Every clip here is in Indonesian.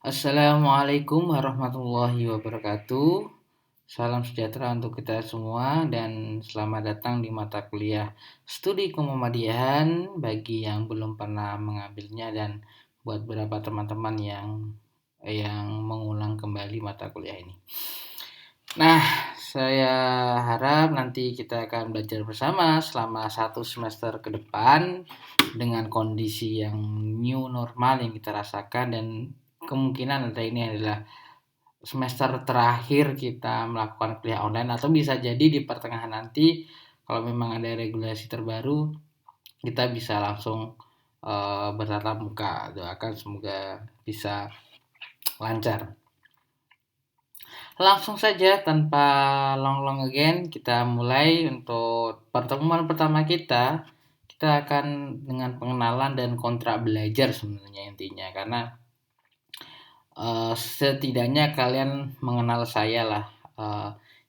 Assalamualaikum warahmatullahi wabarakatuh. Salam sejahtera untuk kita semua dan selamat datang di mata kuliah Studi Kemuhamadiahan bagi yang belum pernah mengambilnya dan buat beberapa teman-teman yang mengulang kembali mata kuliah ini. Nah, saya harap nanti kita akan belajar bersama selama 1 semester ke depan dengan kondisi yang new normal yang kita rasakan dan kemungkinan ini adalah semester terakhir kita melakukan kuliah online atau bisa jadi di pertengahan nanti kalau memang ada regulasi terbaru kita bisa langsung bertatap muka. Doakan semoga bisa lancar. Langsung saja tanpa long again kita mulai untuk pertemuan pertama kita akan dengan pengenalan dan kontrak belajar sebenarnya intinya karena setidaknya kalian mengenal saya lah.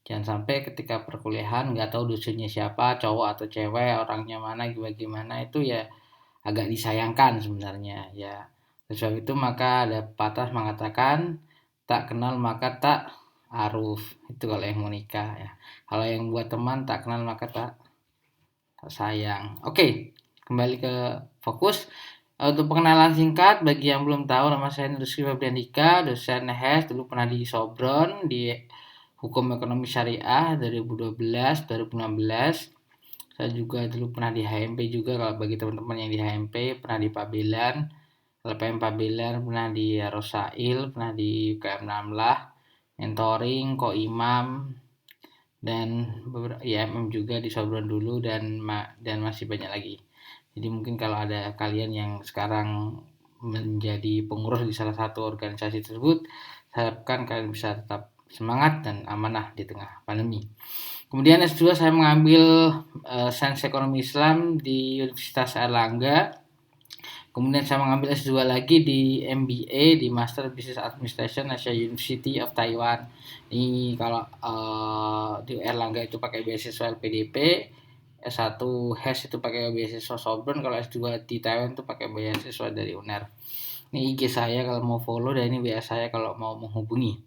Jangan sampai ketika perkuliahan nggak tahu dosennya siapa, cowok atau cewek, orangnya mana, gimana itu ya agak disayangkan sebenarnya ya. Oleh sebab itu maka ada pepatah mengatakan tak kenal maka tak aruf. Itu kalau yang mau nikah ya. Kalau yang buat teman tak kenal maka tak sayang. Oke, kembali ke fokus. Untuk pengenalan singkat bagi yang belum tahu, nama saya Nursi Febriandika, dosen HES, dulu pernah di Sobron di Hukum Ekonomi Syariah 2012 2016. Saya juga dulu pernah di HMP juga, kalau bagi teman-teman yang di HMP pernah di Pabelan, LPM Pabelan, pernah di Rosail, pernah di UKM Namlah, mentoring, Koimam, dan beberapa IMM juga di Sobron dulu dan masih banyak lagi. Jadi mungkin kalau ada kalian yang sekarang menjadi pengurus di salah satu organisasi tersebut, saya harapkan kalian bisa tetap semangat dan amanah di tengah pandemi. Kemudian S2 saya mengambil Sains Ekonomi Islam di Universitas Airlangga. Kemudian saya mengambil S2 lagi di MBA di Master Business Administration Asia University of Taiwan. Ini kalau di Erlangga itu pakai beasiswa LPDP, S1 HES itu pakai beasiswa Sovereign, kalau S2 di Taiwan itu pakai beasiswa dari UNER. Ini IG saya kalau mau follow dan ini WA saya kalau mau menghubungi.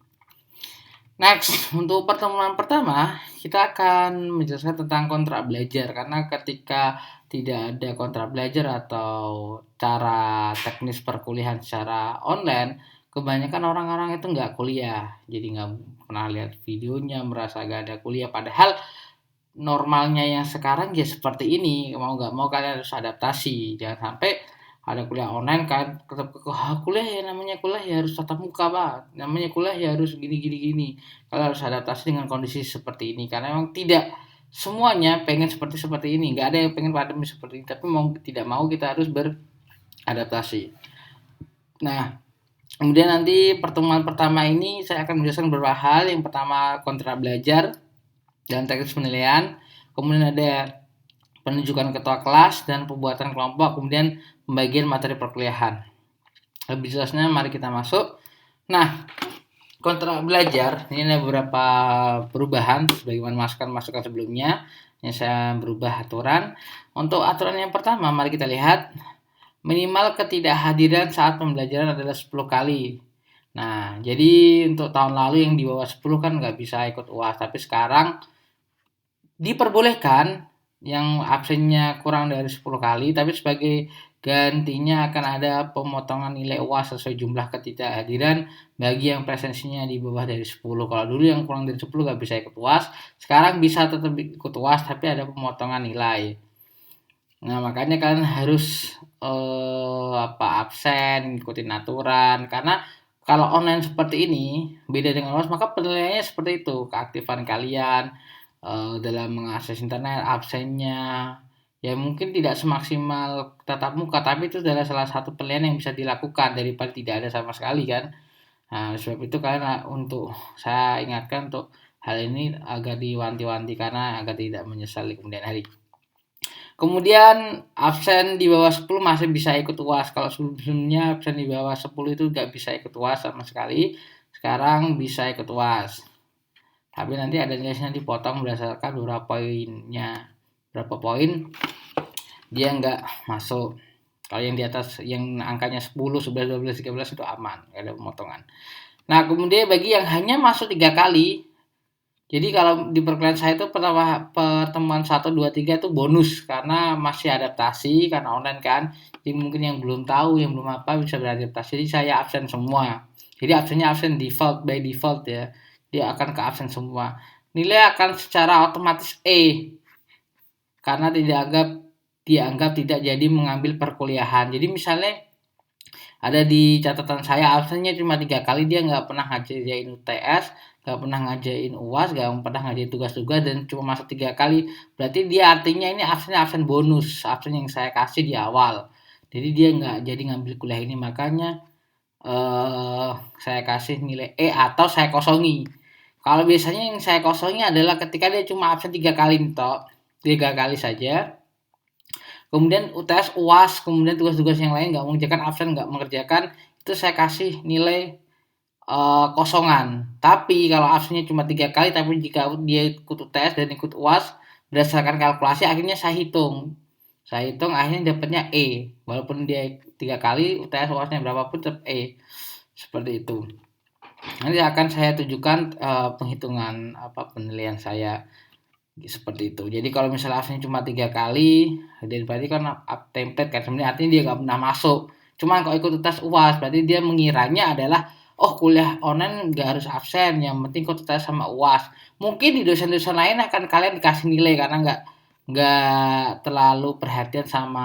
Next, untuk pertemuan pertama, kita akan menjelaskan tentang kontrak belajar karena ketika tidak ada kontrak belajar atau cara teknis perkuliahan secara online, kebanyakan orang-orang itu nggak kuliah, jadi nggak pernah lihat videonya, merasa nggak ada kuliah. Padahal normalnya yang sekarang ya seperti ini, mau nggak mau kalian harus adaptasi. Jangan sampai ada kuliah online kan, kuliah ya namanya kuliah ya harus tatap muka pak, namanya kuliah ya harus gini. Kalian harus adaptasi dengan kondisi seperti ini karena memang tidak semuanya pengen seperti ini, nggak ada yang pengen pandemi seperti ini, tapi mau tidak mau kita harus beradaptasi. Nah, kemudian nanti pertemuan pertama ini saya akan menjelaskan beberapa hal. Yang pertama kontrak belajar dan teknis penilaian, kemudian ada penunjukan ketua kelas dan pembuatan kelompok, kemudian pembagian materi perkuliahan. Lebih jelasnya mari kita masuk. Nah, kontrak belajar ini ada beberapa perubahan sebagaimana masukan sebelumnya yang saya berubah aturan. Untuk aturan yang pertama mari kita lihat, minimal ketidakhadiran saat pembelajaran adalah 10 kali. Nah, jadi untuk tahun lalu yang di bawah 10 kan nggak bisa ikut UAS, tapi sekarang diperbolehkan yang absennya kurang dari 10 kali, tapi sebagai gantinya akan ada pemotongan nilai UAS sesuai jumlah ketidakhadiran bagi yang presensinya di bawah dari 10. Kalau dulu yang kurang dari 10 nggak bisa ikut UAS, sekarang bisa tetap ikut UAS tapi ada pemotongan nilai. Nah, makanya kalian harus absen, ikutin aturan karena kalau online seperti ini beda dengan UAS, maka penilaiannya seperti itu, keaktifan kalian dalam mengakses internet, absennya ya mungkin tidak semaksimal tatap muka, tapi itu adalah salah satu penilaian yang bisa dilakukan daripada tidak ada sama sekali kan. Nah, sebab itu kalian untuk saya ingatkan untuk hal ini agar diwanti-wanti karena agar tidak menyesal di kemudian hari. Kemudian absen di bawah 10 masih bisa ikut UAS. Kalau sebelumnya absen di bawah 10 itu nggak bisa ikut UAS sama sekali. Sekarang bisa ikut UAS. Tapi nanti ada nilainya dipotong berdasarkan beberapa poinnya. Berapa poin dia nggak masuk. Kalau yang di atas yang angkanya 10, 11, 12, 13 itu aman, nggak ada pemotongan. Nah, kemudian bagi yang hanya masuk 3 kali, jadi kalau di perkuliahan saya itu pertemuan 1, 2, 3 itu bonus karena masih adaptasi karena online kan. Jadi mungkin yang belum tahu, yang belum apa bisa beradaptasi. Jadi saya absen semua. Jadi absennya absen default by default ya. Dia akan ke absen semua. Nilai akan secara otomatis karena dianggap tidak jadi mengambil perkuliahan. Jadi misalnya ada di catatan saya absennya cuma 3 kali, dia nggak pernah ngajain UTS, nggak pernah ngajain UAS, nggak pernah ngajain tugas-tugas, dan cuma masuk 3 kali, berarti dia artinya ini absennya absen bonus, absen yang saya kasih di awal. Jadi dia nggak jadi ngambil kuliah ini, makanya saya kasih nilai atau saya kosongi. Kalau biasanya yang saya kosongi adalah ketika dia cuma absen 3 kali toh, 3 kali saja. Kemudian UTS, UAS, kemudian tugas-tugas yang lain nggak mengerjakan, absen nggak mengerjakan, itu saya kasih nilai kosongan. Tapi kalau absennya cuma 3 kali, tapi jika dia ikut UTS dan ikut UAS, berdasarkan kalkulasi akhirnya saya hitung akhirnya dapatnya walaupun dia 3 kali UTS UASnya berapapun tetap seperti itu. Nanti akan saya tunjukkan penghitungan penilaian saya seperti itu. Jadi kalau misalnya absennya cuma 3 kali, dan berarti kan template kan, sebenarnya artinya dia nggak pernah masuk. Cuma kalau ikut tes UAS, berarti dia mengiranya adalah kuliah online nggak harus absen, yang penting ikut tes sama UAS. Mungkin di dosen-dosen lain akan kalian dikasih nilai karena nggak terlalu perhatian sama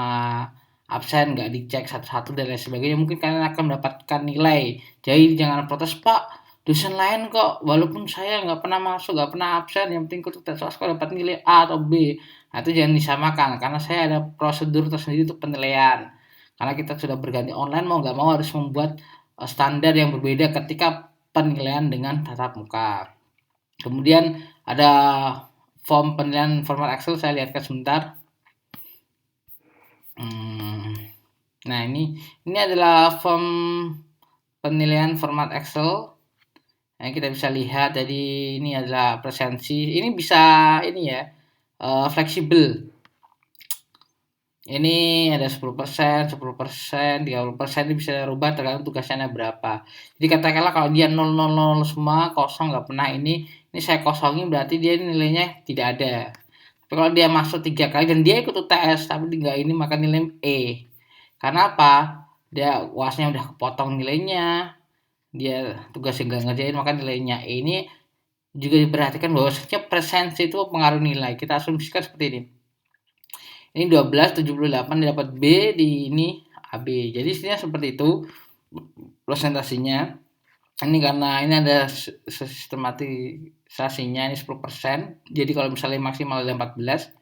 absen, nggak dicek satu-satu dan lain sebagainya. Mungkin kalian akan mendapatkan nilai. Jadi jangan protes, Pak, dosen lain kok walaupun saya nggak pernah masuk, nggak pernah absen, yang penting ikut tes kok dapat nilai A atau B. Nah, itu jangan disamakan karena saya ada prosedur tersendiri untuk penilaian. Karena kita sudah berganti online, mau nggak mau harus membuat standar yang berbeda ketika penilaian dengan tatap muka. Kemudian ada form penilaian format Excel, saya lihatkan sebentar. Nah, ini adalah form penilaian format Excel. Nah, kita bisa lihat, jadi ini adalah presensi. Ini bisa ini ya, fleksibel. Ini ada 10%, 10%, 30%, ini bisa rubah tergantung tugasnya berapa. Jadi katakanlah kalau dia 0, 0, 0 semua, kosong, nggak pernah ini saya kosongin, berarti dia nilainya tidak ada. Tapi kalau dia masuk 3 kali dan dia ikut UTS tapi tinggal ini, maka nilai Karena apa? Dia UASnya udah kepotong nilainya, dia tugasnya nggak ngerjain, maka nilainya Ini juga diperhatikan bahwasanya presensi itu pengaruh nilai. Kita asumsikan seperti ini. Ini 12, 78 dapat B, di ini AB. Jadi istilahnya seperti itu presentasinya. Ini karena ini ada sistematisasinya, ini 10%. Jadi kalau misalnya maksimal ada 14,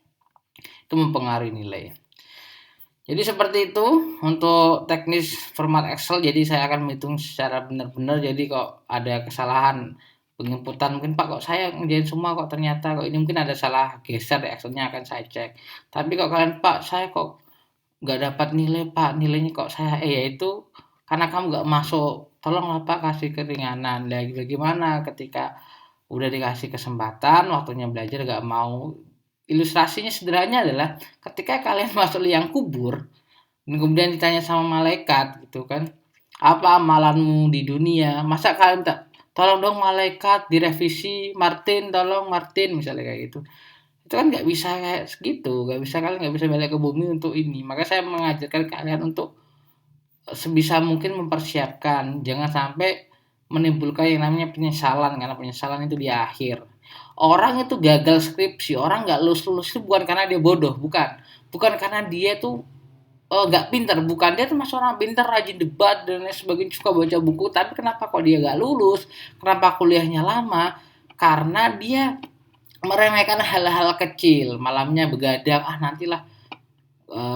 itu mempengaruhi nilai. Jadi seperti itu untuk teknis format Excel. Jadi saya akan menghitung secara benar-benar. Jadi kok ada kesalahan penginputan, mungkin Pak kok saya ngerjain semua kok ternyata kok ini mungkin ada salah geser di Excelnya, akan saya cek. Tapi kok kalian, Pak saya kok nggak dapat nilai, Pak nilainya kok saya ya itu karena kamu nggak masuk, tolonglah Pak kasih keringanan. Nah, bagaimana ketika udah dikasih kesempatan waktunya belajar nggak mau. Ilustrasinya sederhananya adalah ketika kalian masuk liang kubur dan kemudian ditanya sama malaikat gitu kan, apa amalanmu di dunia, masa kalian tak tolong dong malaikat direvisi, Martin tolong Martin, misalnya kayak gitu. Itu kan nggak bisa kayak segitu, kalian nggak bisa balik ke bumi untuk ini. Maka saya mengajarkan kalian untuk sebisa mungkin mempersiapkan, jangan sampai menimbulkan yang namanya penyesalan, karena penyesalan itu di akhir. Orang itu gagal skripsi, orang nggak lulus itu bukan karena dia bodoh, bukan karena dia tuh nggak pintar, bukan, dia tuh masuk orang pintar, rajin debat dan lain sebagainya, suka baca buku, tapi kenapa kok dia nggak lulus, kenapa kuliahnya lama, karena dia meremehkan hal-hal kecil, malamnya begadang, nantilah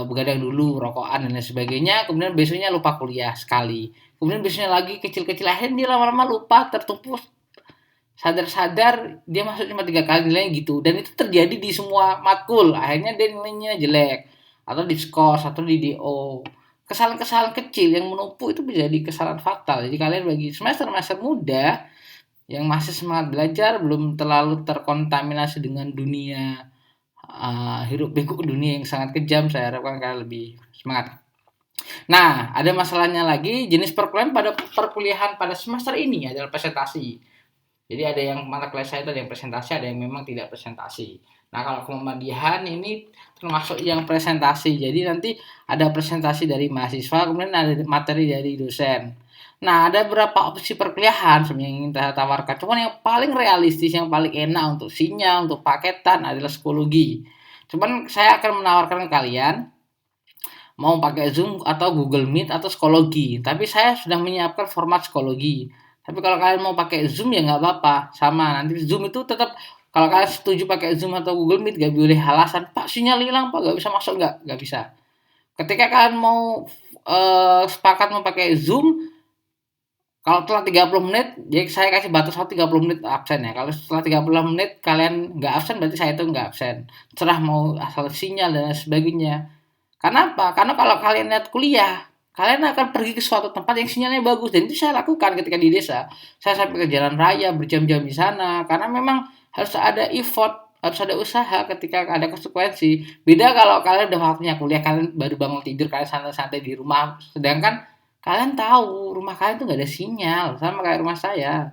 begadang dulu, rokokan dan lain sebagainya, kemudian besoknya lupa kuliah sekali, kemudian besoknya lagi kecil-kecil, akhirnya dia lama-lama lupa, tertumpu, sadar-sadar dia masuk cuma 3 kali nilainya gitu, dan itu terjadi di semua matkul, akhirnya dia nilainya jelek, atau di skor atau di DO. Kesalahan-kesalahan kecil yang menumpuk itu bisa jadi kesalahan fatal. Jadi kalian bagi semester muda yang masih semangat belajar, belum terlalu terkontaminasi dengan dunia hiruk pikuk dunia yang sangat kejam, saya harapkan kalian lebih semangat. Nah, ada masalahnya lagi, jenis perkuliahan pada perkuliahan pada semester ini adalah presentasi. Jadi ada yang mata kuliah saya itu ada yang presentasi, ada yang memang tidak presentasi. Nah, kalau Muhammadiyah ini termasuk yang presentasi. Jadi nanti ada presentasi dari mahasiswa, kemudian ada materi dari dosen. Nah, ada beberapa opsi perkuliahan sebenarnya yang ingin saya tawarkan. Cuman yang paling realistis, yang paling enak untuk sinyal, untuk paketan adalah psikologi. Cuman saya akan menawarkan ke kalian mau pakai Zoom atau Google Meet atau psikologi. Tapi saya sudah menyiapkan format psikologi. Tapi kalau kalian mau pakai Zoom ya nggak apa-apa, sama. Nanti Zoom itu tetap kalau kalian setuju pakai Zoom atau Google Meet gak boleh alasan, Pak sinyal hilang Pak gak bisa masuk nggak bisa. Ketika kalian mau sepakat mau pakai Zoom, kalau setelah 30 menit, jadi saya kasih batas waktu 30 menit absen ya. Kalau setelah 30 menit kalian nggak absen berarti saya itu nggak absen. Cerah mau asal sinyal dan sebagainya. Karena apa? Karena kalau kalian lihat kuliah, kalian akan pergi ke suatu tempat yang sinyalnya bagus dan itu saya lakukan ketika di desa. Saya sampai ke jalan raya berjam-jam di sana karena memang harus ada effort, harus ada usaha ketika ada konsekuensi. Beda kalau kalian udah waktunya kuliah, kalian baru bangun tidur, kalian santai-santai di rumah, sedangkan kalian tahu rumah kalian tuh gak ada sinyal, sama kayak rumah saya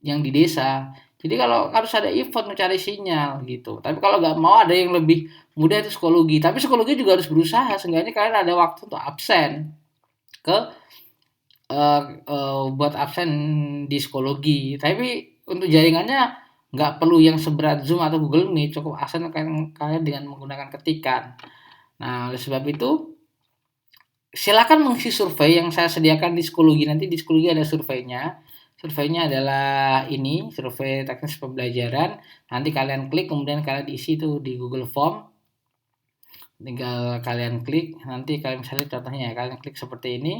yang di desa. Jadi kalau harus ada effort mencari sinyal gitu. Tapi kalau nggak mau ada yang lebih mudah itu psikologi. Tapi psikologi juga harus berusaha. Seenggaknya kalian ada waktu untuk absen ke buat absen di psikologi. Tapi untuk jaringannya nggak perlu yang seberat Zoom atau Google Meet. Cukup absen kalian dengan menggunakan ketikan. Nah, oleh sebab itu silakan mengisi survei yang saya sediakan di psikologi. Nanti di psikologi ada surveinya. Surveinya adalah ini, survei teknis pembelajaran. Nanti kalian klik, kemudian kalian isi itu di Google Form. Tinggal kalian klik, nanti kalian misalnya contohnya ya, kalian klik seperti ini.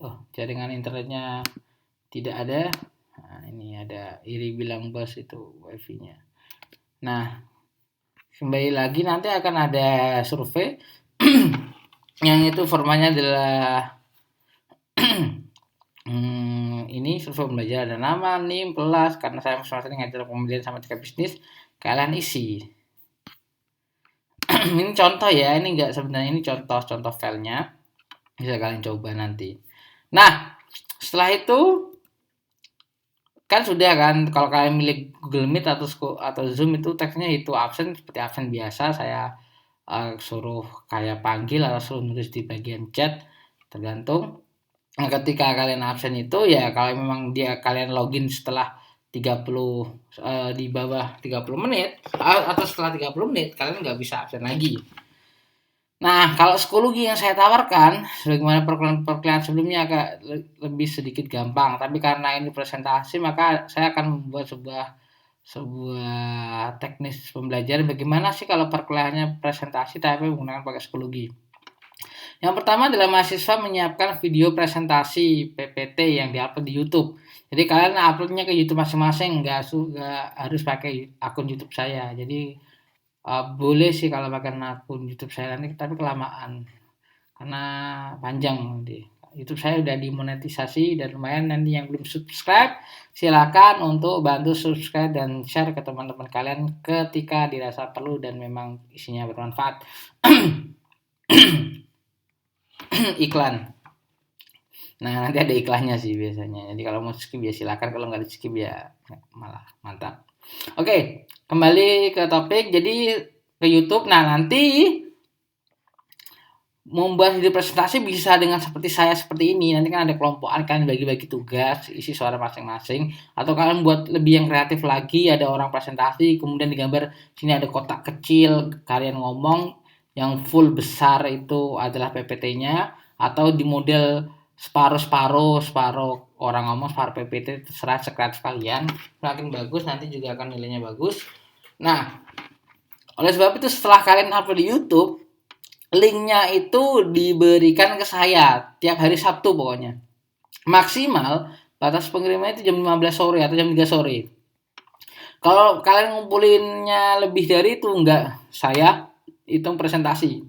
Oh, jaringan internetnya tidak ada. Nah, ini ada Iri bilang bos itu wifi-nya. Nah, kembali lagi nanti akan ada survei yang itu formanya adalah ini survei pembelajaran ada nama, NIM, kelas, karena saya masing-masing ngajar pembelajaran sama tingkat bisnis, kalian isi. Ini contoh ya, ini enggak sebenarnya ini contoh filenya. Bisa kalian coba nanti. Nah, setelah itu kan sudah kan kalau kalian milik Google Meet atau Zoom itu teksnya itu absen seperti absen biasa saya suruh kayak panggil atau suruh nulis di bagian chat tergantung. Nah, ketika kalian absen itu ya kalau memang kalian login setelah 30 di bawah 30 menit atau setelah 30 menit kalian nggak bisa absen lagi. Nah, kalau psikologi yang saya tawarkan, sebagaimana perkuliahan sebelumnya agak lebih sedikit gampang, tapi karena ini presentasi maka saya akan membuat sebuah sebuah teknis pembelajaran bagaimana sih kalau perkuliahannya presentasi tapi menggunakan pakai psikologi. Yang pertama adalah mahasiswa menyiapkan video presentasi PPT yang diupload di YouTube. Jadi kalian uploadnya ke YouTube masing-masing, nggak harus pakai akun YouTube saya. Jadi boleh sih kalau pakai akun YouTube saya nanti, tapi kelamaan karena panjang nanti. YouTube saya udah dimonetisasi dan lumayan, nanti yang belum subscribe silakan untuk bantu subscribe dan share ke teman-teman kalian ketika dirasa perlu dan memang isinya bermanfaat. Iklan. Nah, nanti ada iklannya sih biasanya. Jadi kalau mau skip ya silakan, kalau nggak di skip ya malah mantap. Oke, kembali ke topik. Jadi ke YouTube. Nah, nanti membuat video presentasi bisa dengan seperti saya seperti ini. Nanti kan ada kelompokan, kalian bagi-bagi tugas, isi suara masing-masing. Atau kalian buat lebih yang kreatif lagi, ada orang presentasi, kemudian digambar sini ada kotak kecil, kalian ngomong yang full besar itu adalah PPT-nya, atau di model separuh orang ngomong, separuh PPT, terserah sekreatif kalian. Makin bagus, nanti juga akan nilainya bagus. Nah, oleh sebab itu setelah kalian upload di YouTube, linknya itu diberikan ke saya tiap hari Sabtu pokoknya. Maksimal batas pengirimannya itu jam 15 sore atau jam 3 sore. Kalau kalian ngumpulinnya lebih dari itu enggak, saya hitung presentasi.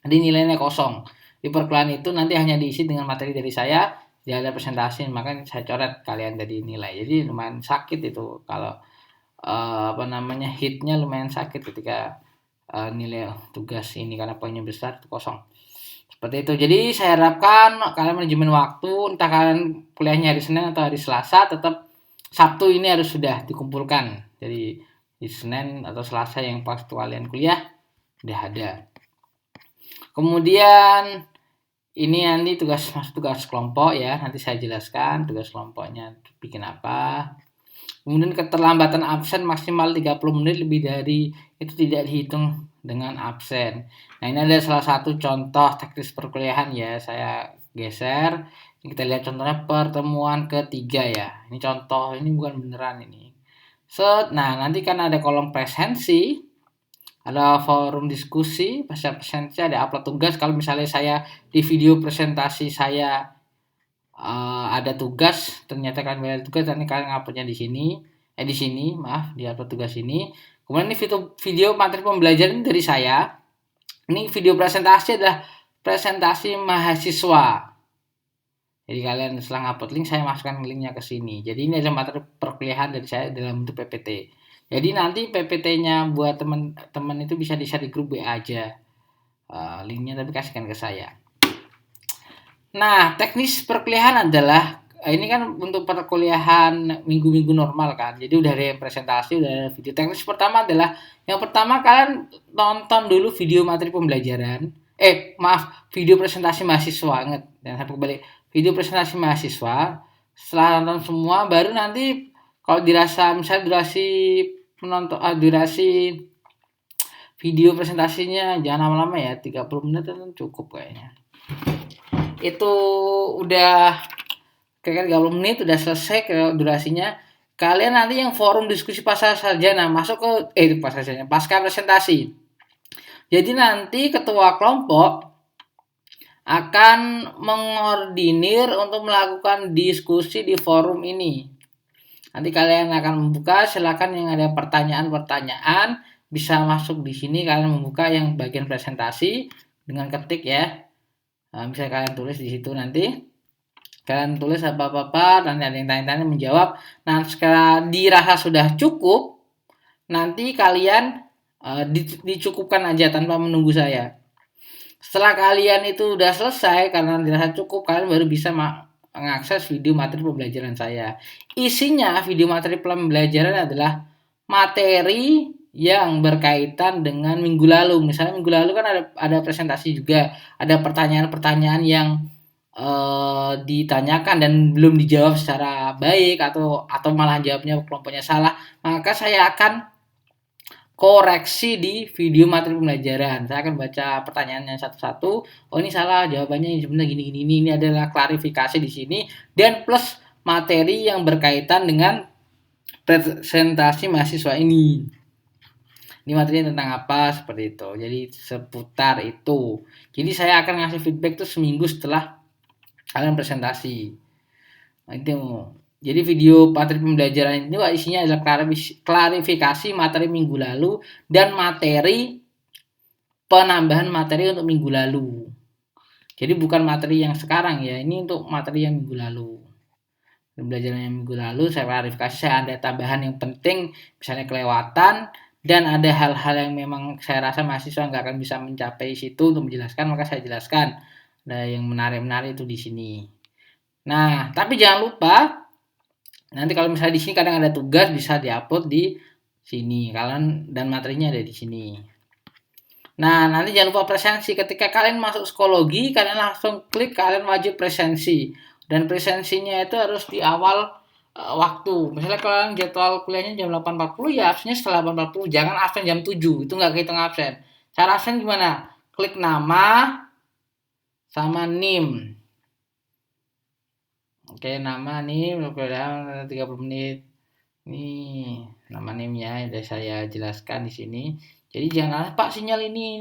Jadi nilainya kosong. Di perkuliahan itu nanti hanya diisi dengan materi dari saya, tidak ada presentasi, makanya saya coret kalian jadi nilai. Jadi lumayan sakit itu kalau hitnya lumayan sakit ketika nilai tugas ini karena poinnya besar itu kosong. Seperti itu. Jadi saya harapkan kalian manajemen waktu, entah kalian kuliahnya hari Senin atau hari Selasa, tetap Sabtu ini harus sudah dikumpulkan. Jadi di Senin atau Selasa yang pas kalian kuliah udah ada. Kemudian ini nanti tugas kelompok ya, nanti saya jelaskan tugas kelompoknya bikin apa. Kemudian keterlambatan absen maksimal 30 menit lebih dari itu tidak dihitung dengan absen. Nah, ini ada salah satu contoh teknis perkuliahan ya. Saya geser. Kita lihat contohnya pertemuan ketiga ya. Ini contoh, ini bukan beneran ini. Nah, nanti kan ada kolom presensi, ada forum diskusi, pasca presensi, ada upload tugas. Kalau misalnya saya di video presentasi saya ada tugas, ternyata kan ada tugas, nanti kalian nguploadnya di sini, maaf, di upload tugas ini. Kemudian ini video materi pembelajaran dari saya. Ini video presentasi adalah presentasi mahasiswa. Jadi kalian setelah upload link, saya masukkan linknya ke sini. Jadi ini adalah materi perkuliahan dari saya dalam bentuk PPT. Jadi nanti PPT-nya buat teman-teman itu bisa di-share di grup WA aja. Linknya tapi kasihkan ke saya. Nah, teknis perkuliahan adalah ini kan untuk perkuliahan minggu-minggu normal kan. Jadi udah ada presentasi, udah ada video. Teknis pertama adalah yang pertama kalian tonton dulu video materi pembelajaran. Video presentasi mahasiswa. Ingat, jangan sampai kebalik. Video presentasi mahasiswa. Setelah nonton semua, baru nanti kalau dirasa misalnya durasi video presentasinya jangan lama-lama ya, 30 menit kan cukup kayaknya. Itu udah kira-kira 30 menit udah selesai ke durasinya. Kalian nanti yang forum diskusi pasca sarjana masuk ke pasca presentasi. Jadi nanti ketua kelompok akan mengordinir untuk melakukan diskusi di forum ini. Nanti kalian akan membuka, silakan yang ada pertanyaan-pertanyaan bisa masuk di sini. Kalian membuka yang bagian presentasi dengan ketik ya. Nah, bisa kalian tulis di situ nanti. Kalian tulis apa-apa, nanti ada yang tanya-tanya menjawab. Nah, sekarang dirasa sudah cukup, nanti kalian dicukupkan aja tanpa menunggu saya. Setelah kalian itu udah selesai, karena dirasa cukup, kalian baru bisa mengakses video materi pembelajaran saya. Isinya video materi pembelajaran adalah materi yang berkaitan dengan minggu lalu. Misalnya minggu lalu kan ada presentasi juga, ada pertanyaan-pertanyaan yang ditanyakan dan belum dijawab secara baik atau malah jawabnya kelompoknya salah, maka saya akan koreksi di video materi pembelajaran. Saya akan baca pertanyaannya satu-satu. Oh, ini salah, jawabannya sebenarnya gini. Ini adalah klarifikasi di sini dan plus materi yang berkaitan dengan presentasi mahasiswa ini. Ini materinya tentang apa, seperti itu. Jadi seputar itu. Jadi saya akan ngasih feedback tuh seminggu setelah kalian presentasi. Nah, itu. Jadi video materi pembelajaran ini isinya adalah klarifikasi materi minggu lalu dan materi penambahan materi untuk minggu lalu. Jadi bukan materi yang sekarang ya, ini untuk materi yang minggu lalu. Pembelajaran yang minggu lalu saya klarifikasi, saya ada tambahan yang penting, misalnya kelewatan, dan ada hal-hal yang memang saya rasa mahasiswa nggak akan bisa mencapai situ untuk menjelaskan, maka saya jelaskan. Ada yang menarik-menarik itu di sini. Nah, tapi jangan lupa nanti kalau misalnya di sini kadang ada tugas bisa diupload di sini, kalian dan materinya ada di sini. Nah, nanti jangan lupa presensi. Ketika kalian masuk psikologi, kalian langsung klik kalian wajib presensi. Dan presensinya itu harus di awal waktu. Misalnya kalian jadwal kuliahnya jam 8.40, ya absennya setelah 8.40. Jangan absen jam 7, itu nggak kehitung absen. Cara absen gimana? Klik nama sama NIM. Oke, nama NIM, 30 menit. Nih, nama NIM-nya udah saya jelaskan di sini. Jadi jangan, Pak, sinyal ini.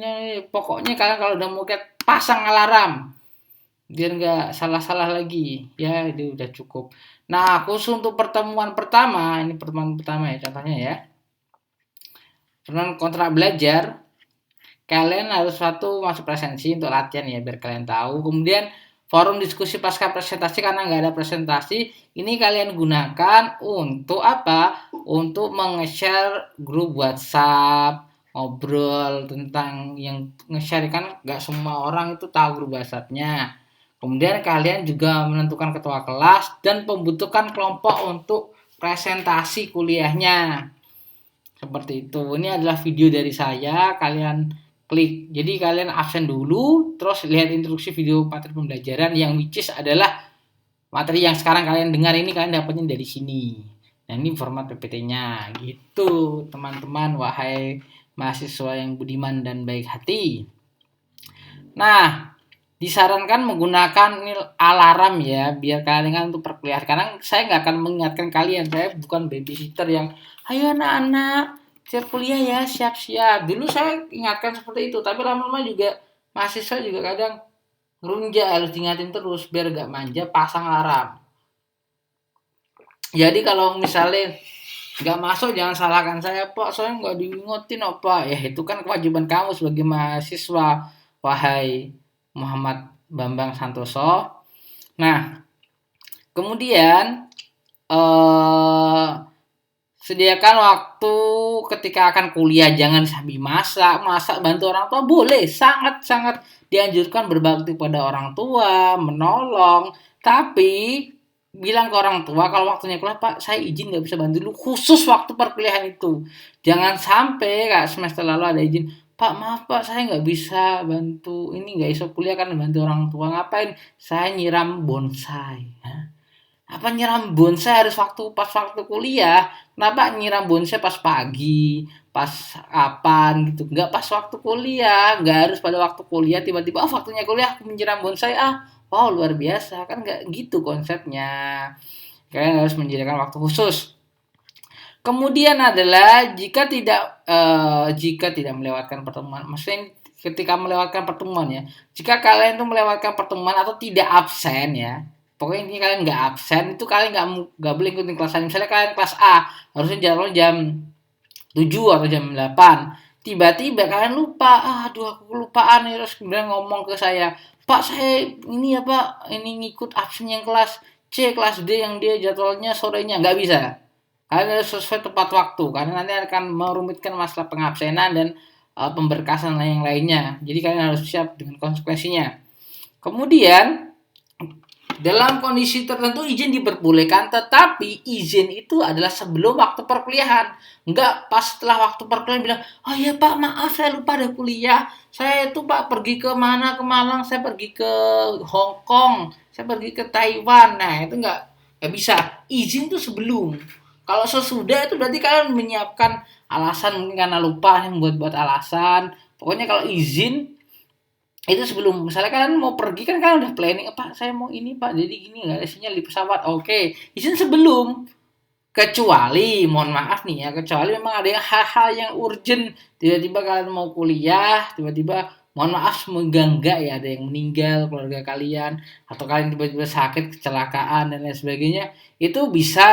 Pokoknya kalian kalau udah mau pasang alarm biar nggak salah-salah lagi. Ya, itu udah cukup. Nah, khusus untuk pertemuan pertama, ini pertemuan pertama ya contohnya ya. Pertemuan kontrak belajar, kalian harus masuk presensi untuk latihan ya, biar kalian tahu. Kemudian forum diskusi pasca presentasi, karena nggak ada presentasi, ini kalian gunakan untuk apa? Untuk meng-share grup WhatsApp, ngobrol tentang yang nge-share, kan nggak semua orang itu tahu grup WhatsApp-nya. Kemudian kalian juga menentukan ketua kelas dan pembentukan kelompok untuk presentasi kuliahnya. Seperti itu. Ini adalah video dari saya, kalian klik. Jadi kalian absen dulu, terus lihat instruksi video materi pembelajaran yang which is adalah materi yang sekarang kalian dengar ini, kalian dapatnya dari sini. Nah, ini format PPT-nya. Gitu, teman-teman, wahai mahasiswa yang budiman dan baik hati. Nah, disarankan menggunakan alarm ya, biar kalian kan untuk perkuliahan. Karena saya nggak akan mengingatkan kalian, saya bukan babysitter yang, ayo anak-anak, siap kuliah ya, siap-siap. Dulu saya ingatkan seperti itu, tapi lama-lama juga mahasiswa juga kadang ngerunja, harus diingatin terus biar gak manja, pasang alarm. Jadi kalau misalnya nggak masuk jangan salahkan saya, Pak, saya nggak diingetin apa. Ya itu kan kewajiban kamu sebagai mahasiswa, wahai Muhammad Bambang Santoso. Nah, kemudian eh sediakan waktu ketika akan kuliah, jangan sambil masak bantu orang tua, boleh, sangat-sangat dianjurkan berbakti pada orang tua, menolong, tapi bilang ke orang tua kalau waktunya kuliah, Pak, saya izin nggak bisa bantu dulu, khusus waktu perkuliahan itu. Jangan sampai kayak semester lalu ada izin, Pak, maaf Pak, saya nggak bisa bantu ini, nggak bisa kuliah kan bantu orang tua. Ngapain? Saya nyiram bonsai. Apa nyiram bonsai harus pas waktu kuliah? Kenapa nyiram bonsai pas pagi, pas kapan gitu? Nggak pas waktu kuliah, nggak harus pada waktu kuliah tiba-tiba, oh waktunya kuliah aku menyiram bonsai, ah wow luar biasa, kan nggak gitu konsepnya. Kalian harus menyediakan waktu khusus. Kemudian adalah jika tidak melewatkan pertemuan, maksudnya ketika melewatkan pertemuan ya, jika kalian tuh melewatkan pertemuan atau tidak absen ya, pokoknya ini kalian nggak absen, itu kalian nggak boleh ikutin kelas lain. Misalnya kalian kelas A harusnya jam 7 atau jam 8, tiba-tiba kalian lupa, aduh aku kelupaan nih, terus kemudian ngomong ke saya, Pak saya ini ya Pak, ini ngikut absen yang kelas C, kelas D yang dia jadwalnya sorenya, nggak bisa. Kalian harus sesuai tepat waktu, karena nanti akan merumitkan masalah pengabsenan dan pemberkasan yang lainnya. Jadi kalian harus siap dengan konsekuensinya. Kemudian dalam kondisi tertentu izin diperbolehkan, tetapi izin itu adalah sebelum waktu perkuliahan. Enggak pas setelah waktu perkuliahan bilang, oh ya Pak maaf saya lupa ada kuliah. Saya itu Pak pergi ke mana, ke Malang, saya pergi ke Hong Kong, saya pergi ke Taiwan. Nah itu enggak bisa. Izin itu sebelum. Kalau sesudah itu berarti kalian menyiapkan alasan, mungkin karena lupa yang buat alasan. Pokoknya kalau izin itu sebelum, misalnya kalian mau pergi kan kalian udah planning, Pak saya mau ini Pak, jadi gini nggak ada sinyal di pesawat, oke, izin sebelum. Kecuali mohon maaf nih ya, kecuali memang ada yang hal-hal yang urgent, tiba-tiba kalian mau kuliah, tiba-tiba mohon maaf mengganggu ya, ada yang meninggal keluarga kalian, atau kalian tiba-tiba sakit, kecelakaan dan lain sebagainya, itu bisa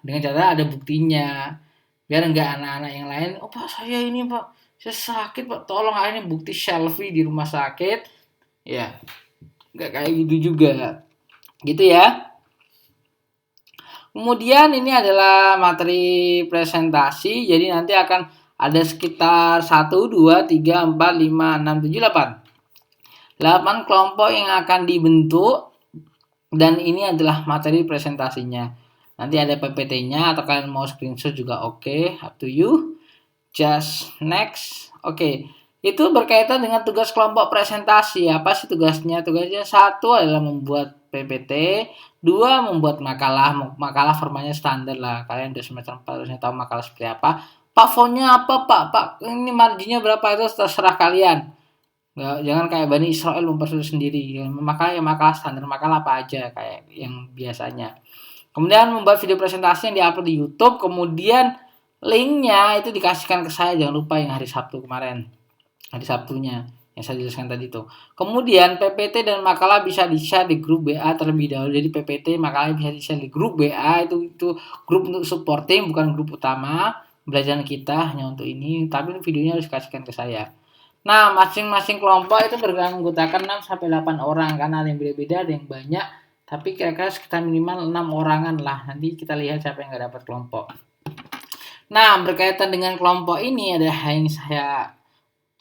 dengan cara ada buktinya, biar enggak anak-anak yang lain, oh Pak saya ini Pak, saya sakit Pak, tolong ini bukti selfie di rumah sakit. Ya enggak kayak gitu juga, gitu ya. Kemudian ini adalah materi presentasi, jadi nanti akan ada sekitar 1, 2, 3, 4, 5, 6, 7, 8 kelompok yang akan dibentuk, dan ini adalah materi presentasinya. Nanti ada PPT-nya, atau kalian mau screenshot juga oke, up to you. Just next. Oke. Itu berkaitan dengan tugas kelompok presentasi. Apa sih tugasnya? Tugasnya 1 adalah membuat PPT, 2 membuat makalah. Makalah formatnya standar lah. Kalian udah semester 4 harusnya tahu makalah seperti apa. Pak fontnya apa Pak? Pak ini marginnya berapa, itu terserah kalian. Nggak, jangan kayak Bani Israel mempersulit sendiri. Makalah standar, makalah apa aja kayak yang biasanya. Kemudian membuat video presentasi yang diupload di YouTube. Kemudian linknya itu dikasihkan ke saya, jangan lupa, yang hari Sabtu kemarin. Hari Sabtunya yang saya jelaskan tadi itu. Kemudian PPT dan makalah bisa di-share di grup WA terlebih dahulu. Jadi PPT, makalah bisa di-share di grup WA, itu grup untuk supporting, bukan grup utama belajar kita hanya untuk ini, tapi videonya harus dikasihkan ke saya. Nah, masing-masing kelompok itu beranggotakan 6 sampai 8 orang, karena ada yang beda-beda, ada yang banyak, tapi kira-kira sekitar minimal 6 orangan lah. Nanti kita lihat siapa yang nggak dapat kelompok. Nah, berkaitan dengan kelompok ini ada hal yang saya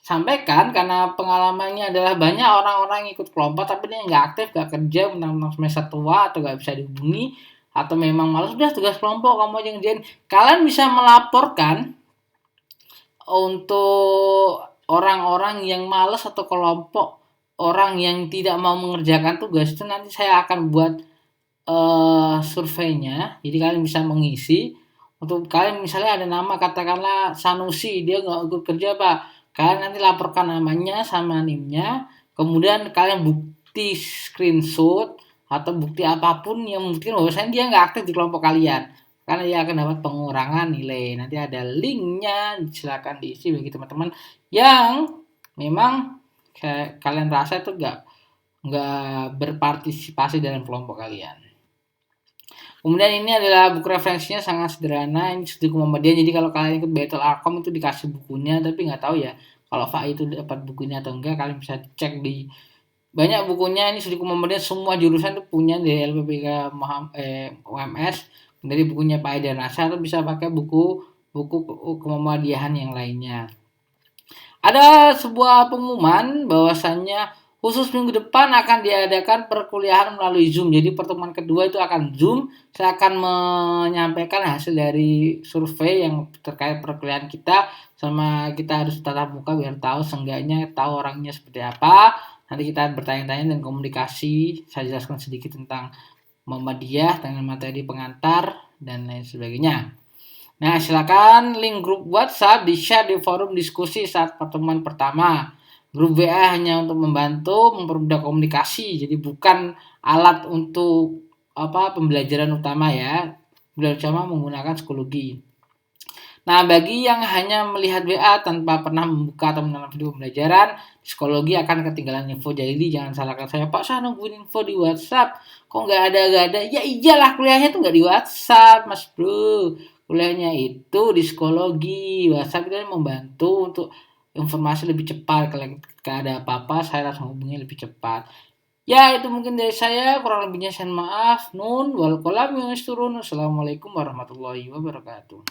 sampaikan karena pengalamannya adalah banyak orang-orang yang ikut kelompok tapi dia nggak aktif, nggak kerja, mentang-mentang semester tua atau nggak bisa dihubungi atau memang malas udah tugas kelompok kamu aja ngerjain. Kalian bisa melaporkan untuk orang-orang yang malas atau kelompok orang yang tidak mau mengerjakan tugas itu nanti saya akan buat surveinya. Jadi kalian bisa mengisi untuk kalian misalnya ada nama katakanlah Sanusi dia nggak ikut kerja Pak. Kalian nanti laporkan namanya sama nimnya. Kemudian kalian bukti screenshot atau bukti apapun yang mungkin bahwasanya dia nggak aktif di kelompok kalian karena dia akan dapat pengurangan nilai. Nanti ada linknya, silakan diisi bagi teman-teman yang memang kalian rasa itu nggak berpartisipasi dalam kelompok kalian. Kemudian ini adalah buku referensinya sangat sederhana. Ini studi Muhammadiyah. Jadi kalau kalian ikut Baitul Arqam itu dikasih bukunya, tapi nggak tahu ya kalau Fa itu dapat bukunya atau enggak. Kalian bisa cek di banyak bukunya. Ini studi Muhammadiyah semua jurusan itu punya dari LPPK UMS, dari bukunya Pak Haidar Nasir atau bisa pakai buku Muhammadiyahan yang lainnya. Ada sebuah pengumuman bahwasannya khusus minggu depan akan diadakan perkuliahan melalui Zoom. Jadi pertemuan kedua itu akan Zoom. Saya akan menyampaikan hasil dari survei yang terkait perkuliahan kita sama kita harus tatap muka biar tahu seenggaknya tahu orangnya seperti apa. Nanti kita bertanya-tanya dan komunikasi. Saya jelaskan sedikit tentang Muhammadiyah dengan materi pengantar dan lain sebagainya. Nah, silakan link grup WhatsApp di-share di forum diskusi saat pertemuan pertama. Grup WA hanya untuk membantu mempermudah komunikasi, jadi bukan alat untuk pembelajaran utama ya. Belajar utama menggunakan psikologi. Nah, bagi yang hanya melihat WA tanpa pernah membuka atau menonton video pembelajaran, psikologi akan ketinggalan info. Jadi jangan salahkan saya, Pak, saya nungguin info di WhatsApp. Kok nggak ada? Ya iyalah kuliahnya tuh nggak di WhatsApp, Mas Bro. Kuliahnya itu di psikologi. WhatsApp itu membantu untuk informasi lebih cepat. Kalau ada apa-apa, saya langsung hubungi lebih cepat. Ya, itu mungkin dari saya. Kurang lebihnya saya maaf. Nun wal qalam yasturun. Assalamualaikum warahmatullahi wabarakatuh.